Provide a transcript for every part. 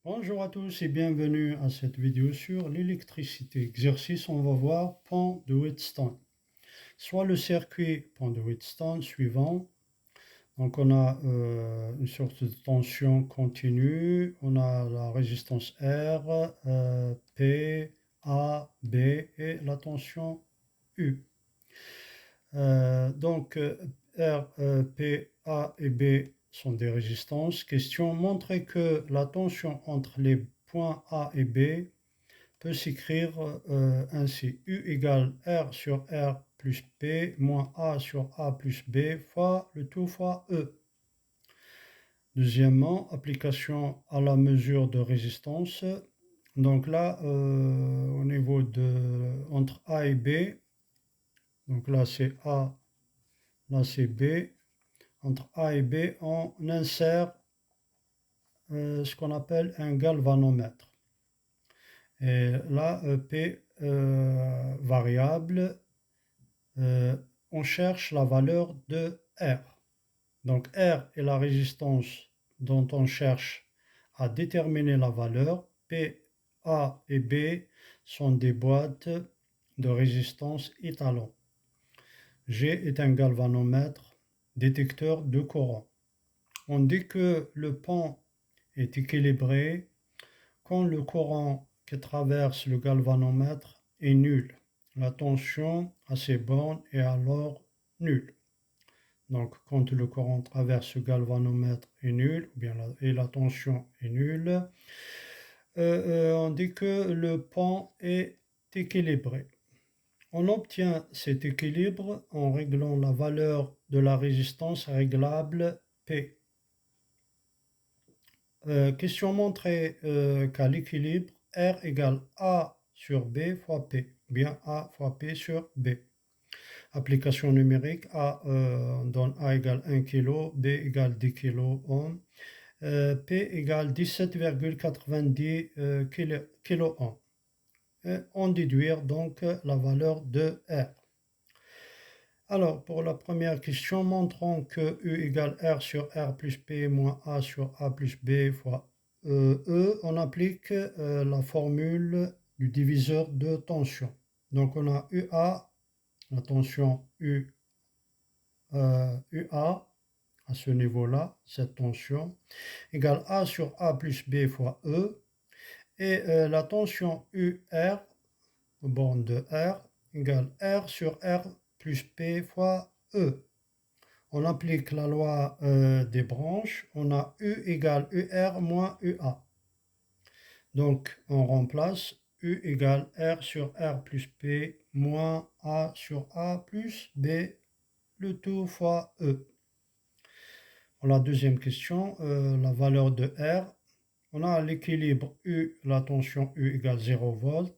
Bonjour à tous et bienvenue à cette vidéo sur l'électricité. Exercice, on va voir pont de Wheatstone. Soit le circuit pont de Wheatstone suivant. Donc on a une sorte de tension continue. On a la résistance R, P, A, B et la tension U. R, P, A et B sont des résistances. Question, montrer que la tension entre les points A et B peut s'écrire ainsi. U égale R sur R plus P moins A sur A plus B fois le tout fois E. Deuxièmement, application à la mesure de résistance. Donc là, au niveau entre A et B, donc là c'est A, là c'est B. Entre A et B, on insère ce qu'on appelle un galvanomètre. Et là, P variable, on cherche la valeur de R. Donc R est la résistance dont on cherche à déterminer la valeur. P, A et B sont des boîtes de résistance étalon. G est un galvanomètre détecteur de courant. On dit que le pont est équilibré quand le courant qui traverse le galvanomètre est nul. La tension à ces bornes est alors nulle. Donc quand le courant traverse le galvanomètre est nul, et la tension est nulle, on dit que le pont est équilibré. On obtient cet équilibre en réglant la valeur de la résistance réglable P. Question montrée qu'à l'équilibre, R égale A sur B fois P, bien A fois P sur B. Application numérique, on donne A égale 1 kg, B égale 10 kg ohm, P égale 17,90 kg ohm. On déduire donc la valeur de R. Alors, pour la première question, montrons que U égale R sur R plus P moins A sur A plus B fois E, on applique la formule du diviseur de tension. Donc, on a UA, la tension UA à ce niveau-là, cette tension, égale A sur A plus B fois E, et la tension UR, borne de R, égale R sur R plus P fois E. On applique la loi des branches, on a U égale UR moins UA. Donc on remplace U égale R sur R plus P moins A sur A plus B, le tout fois E. Pour la deuxième question, la valeur de R, on a l'équilibre U, la tension U égale 0 volts.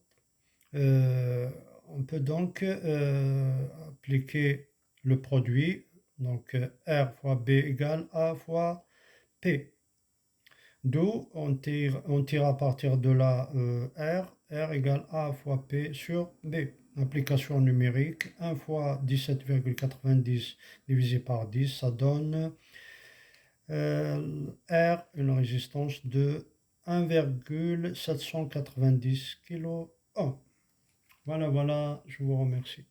On peut donc appliquer le produit, donc R fois B égale A fois P. D'où on tire à partir de la R égale A fois P sur B. Application numérique, 1 fois 17,90 divisé par 10, ça donne R, une résistance de 1,790 kΩ. Voilà, je vous remercie.